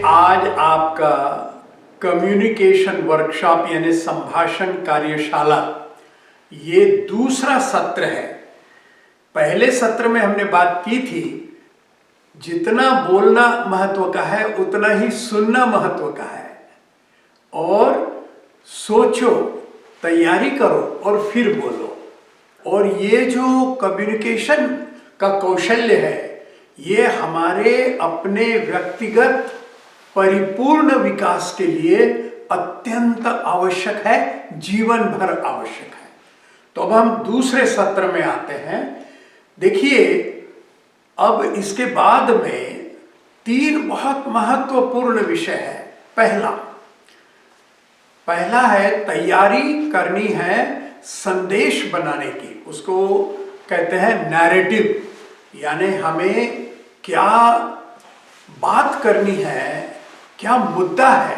आज आपका communication workshop यानी संभाषण कार्यशाला ये दूसरा सत्र है। पहले सत्र में हमने बात की थी जितना बोलना महत्व का है उतना ही सुनना महत्व का है। और सोचो, तैयारी करो और फिर बोलो। और ये जो कम्युनिकेशन का कौशल्य है ये हमारे अपने व्यक्तिगत परिपूर्ण विकास के लिए अत्यंत आवश्यक है, जीवन भर आवश्यक है। तो अब हम दूसरे सत्र में आते हैं। देखिए, अब इसके बाद में 3 बहुत महत्वपूर्ण विषय है। पहला है तैयारी करनी है संदेश बनाने की, उसको कहते हैं नैरेटिव, यानी हमें क्या बात करनी है, क्या मुद्दा है,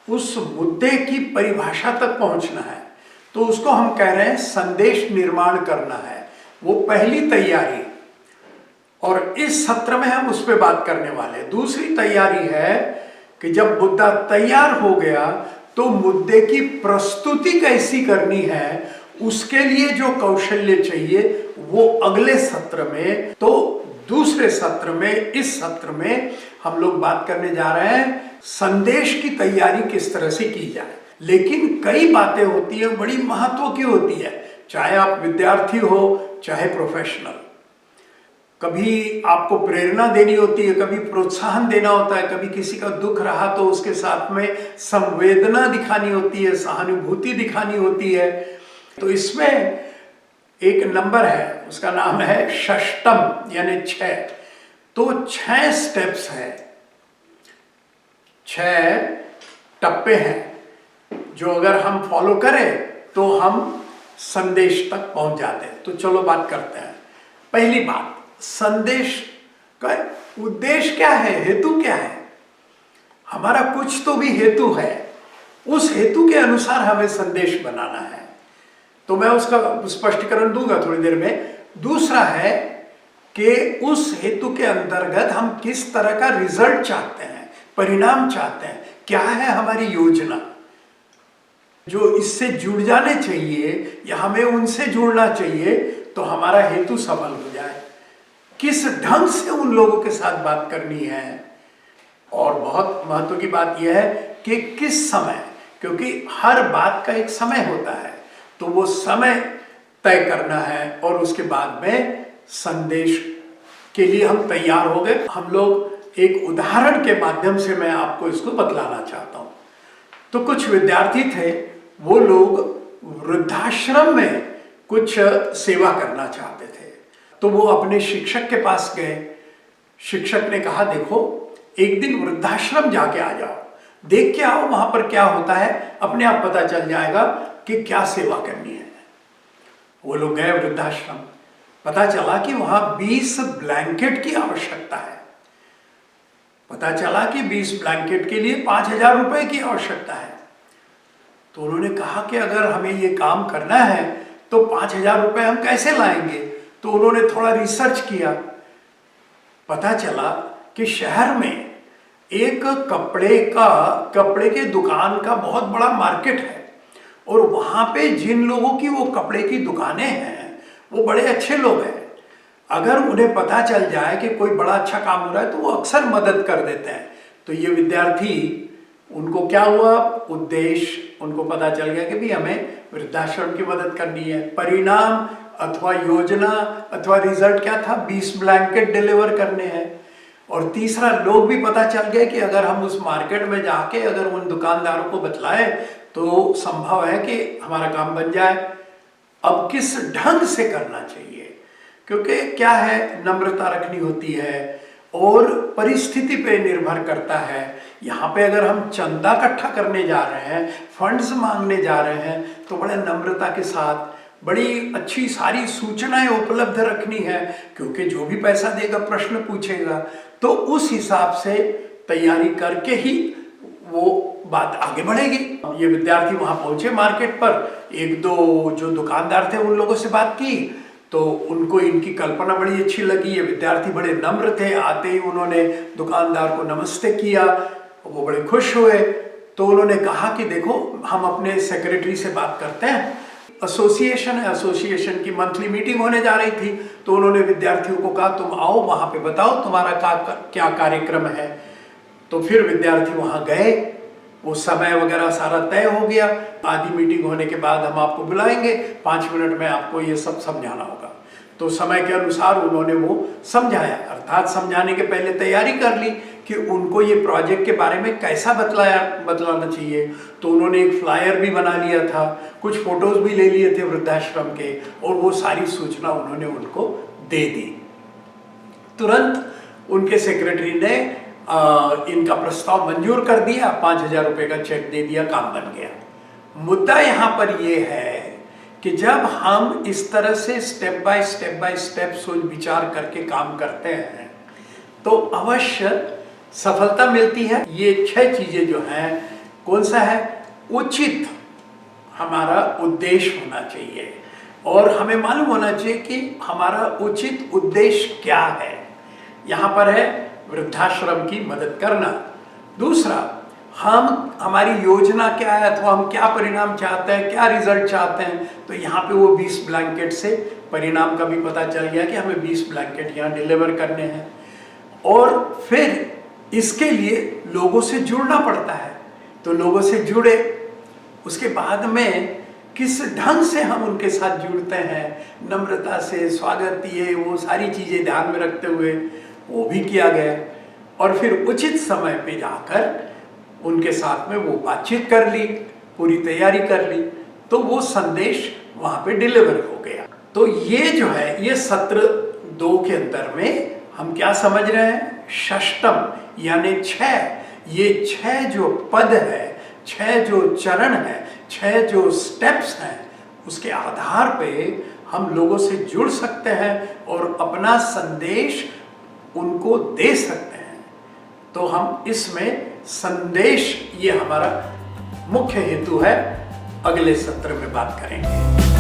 उस मुद्दे की परिभाषा तक पहुंचना है। तो उसको हम कह रहे हैं संदेश निर्माण करना है, वो पहली तैयारी। और इस सत्र में हम उस पर बात करने वाले हैं। दूसरी तैयारी है कि जब मुद्दा तैयार हो गया तो मुद्दे की प्रस्तुति कैसी करनी है, उसके लिए जो कौशल्य चाहिए वो अगले सत्र में। तो दूसरे सत्र में, इस सत्र में हम लोग बात करने जा रहे हैं संदेश की तैयारी किस तरह से की जाए। लेकिन कई बातें होती है, बड़ी महत्व की होती है, चाहे आप विद्यार्थी हो चाहे प्रोफेशनल। कभी आपको प्रेरणा देनी होती है, कभी प्रोत्साहन देना होता है, कभी किसी का दुख रहा तो उसके साथ में संवेदना दिखानी होती है, सहानुभूति दिखानी होती है। तो इसमें एक नंबर है, उसका नाम है षष्टम यानी 6। तो 6 स्टेप्स हैं, 6 टप्पे हैं जो अगर हम फॉलो करें तो हम संदेश तक पहुंच जाते हैं। तो चलो बात करते हैं। पहली बात, संदेश का उद्देश्य क्या है, हेतु क्या है। हमारा कुछ तो भी हेतु है, उस हेतु के अनुसार हमें संदेश बनाना है। तो मैं उसका स्पष्टीकरण दूंगा थोड़ी देर में। दूसरा है कि उस हेतु के अंतर्गत हम किस तरह का रिजल्ट चाहते हैं, परिणाम चाहते हैं, क्या है हमारी योजना, जो इससे जुड़ जाने चाहिए या हमें उनसे जुड़ना चाहिए तो हमारा हेतु सफल हो जाए। किस ढंग से उन लोगों के साथ बात करनी है, और बहुत महत्व की बात यह है कि किस समय, क्योंकि हर बात का एक समय होता है, तो वो समय तय करना है। और उसके बाद में संदेश के लिए हम तैयार हो गए। हम लोग एक उदाहरण के माध्यम से मैं आपको इसको बतलाना चाहता हूं। तो कुछ विद्यार्थी थे, वो लोग वृद्धाश्रम में कुछ सेवा करना चाहते थे। तो वो अपने शिक्षक के पास गए। शिक्षक ने कहा, देखो एक दिन वृद्धाश्रम जाके आ जाओ, देख के आओ वहां पर क्या होता है, अपने आप पता चल जाएगा कि क्या सेवा करनी है। वो लोग गए वृद्धाश्रम, पता चला कि वहां 20 ब्लैंकेट की आवश्यकता है। पता चला कि 20 ब्लैंकेट के लिए 5,000 रुपए की आवश्यकता है। तो उन्होंने कहा कि अगर हमें ये काम करना है तो 5,000 रुपए हम कैसे लाएंगे। तो उन्होंने थोड़ा रिसर्च किया। पता चला कि शहर में एक कपड़े के दुकान का बहुत बड़ा मार्केट है, और वहां पे जिन लोगों की वो कपड़े की दुकानें हैं वो बड़े अच्छे लोग हैं। अगर उन्हें पता चल जाए कि कोई बड़ा अच्छा काम हो रहा है तो वो अक्सर मदद कर देते हैं। तो ये विद्यार्थी, उनको क्या हुआ, उद्देश्य उनको पता चल गया कि भी हमें वृद्धाश्रम की मदद करनी है। परिणाम अथवा योजना अथवा रिजल्ट क्या था, 20 ब्लैंकेट डिलीवर करने हैं। और तीसरा, लोग भी पता चल गए कि अगर हम उस मार्केट में जाके अगर उन दुकानदारों को बतलाएं तो संभव है कि हमारा काम बन जाए। अब किस ढंग से करना चाहिए, क्योंकि क्या है, नम्रता रखनी होती है और परिस्थिति पे निर्भर करता है। यहाँ पे अगर हम चंदा इकट्ठा करने जा रहे हैं, फंड्स मांगने जा रहे हैं, तो बड़े नम्रता के साथ बड़ी अच्छी सारी सूचनाएं उपलब्ध रखनी है, क्योंकि जो भी पैसा देगा प्रश्न पूछेगा। तो उस हिसाब से तैयारी करके ही वो बात आगे बढ़ेगी। ये विद्यार्थी वहां पहुंचे मार्केट पर, 1-2 जो दुकानदार थे उन लोगों से बात की, तो उनको इनकी कल्पना बड़ी अच्छी लगी। ये विद्यार्थी बड़े नम्र थे, आते ही उन्होंने दुकानदार को नमस्ते किया, वो बड़े खुश हुए। तो उन्होंने कहा कि देखो हम अपने सेक्रेटरी से बात करते हैं, एसोसिएशन है, एसोसिएशन की मंथली मीटिंग होने जा रही थी। तो उन्होंने विद्यार्थियों को कहा तुम आओ वहाँ पे बताओ तुम्हारा क्या कार्यक्रम है। तो फिर विद्यार्थी वहाँ गए, वो समय वगैरह सारा तय हो गया। आधी मीटिंग होने के बाद हम आपको बुलाएंगे, 5 मिनट में आपको ये सब समझाना होगा। तो समय के अनुसार उन्होंने वो समझाया, अर्थात समझाने के पहले तैयारी कर ली कि उनको ये प्रोजेक्ट के बारे में कैसा बतलाना चाहिए। तो उन्होंने एक फ्लायर भी बना लिया था, कुछ फोटोज भी ले लिए थे वृद्धाश्रम के, और वो सारी सूचना उन्होंने उनको दे दी। तुरंत उनके सेक्रेटरी ने इनका प्रस्ताव मंजूर कर दिया, 5,000 रुपये का चेक दे दिया, काम बन गया। मुद्दा यहाँ पर यह है कि जब हम इस तरह से स्टेप बाय स्टेप सोच विचार करके काम करते हैं तो अवश्य सफलता मिलती है। ये 6 चीजें जो हैं, कौन सा है? उचित हमारा उद्देश्य होना चाहिए, और हमें मालूम होना चाहिए कि हमारा उचित उद्देश्य क्या है। यहाँ पर है वृद्धाश्रम की मदद करना। दूसरा, हमारी योजना क्या है, अथवा हम क्या परिणाम चाहते हैं, क्या रिजल्ट चाहते हैं। तो यहाँ पे वो 20 ब्लैंकेट से परिणाम का भी पता चल गया कि हमें 20 ब्लैंकेट यहाँ डिलीवर करने हैं। और फिर इसके लिए लोगों से जुड़ना पड़ता है। तो लोगों से जुड़े, उसके बाद में किस ढंग से हम उनके साथ जुड़ते हैं, नम्रता से, स्वागत, ये वो सारी चीज़ें ध्यान में रखते हुए वो भी किया गया। और फिर उचित समय पे जाकर उनके साथ में वो बातचीत कर ली, पूरी तैयारी कर ली, तो वो संदेश वहाँ पे डिलीवर हो गया। तो ये जो है, ये सत्र 2 के अंदर में हम क्या समझ रहे हैं? षष्टम यानी 6, ये 6 जो पद है, 6 जो चरण है, 6 जो स्टेप्स हैं, उसके आधार पे हम लोगों से जुड़ सकते हैं और अपना संदेश उनको दे सकते हैं। तो हम इसमें संदेश, ये हमारा मुख्य हेतु है। अगले सत्र में बात करेंगे।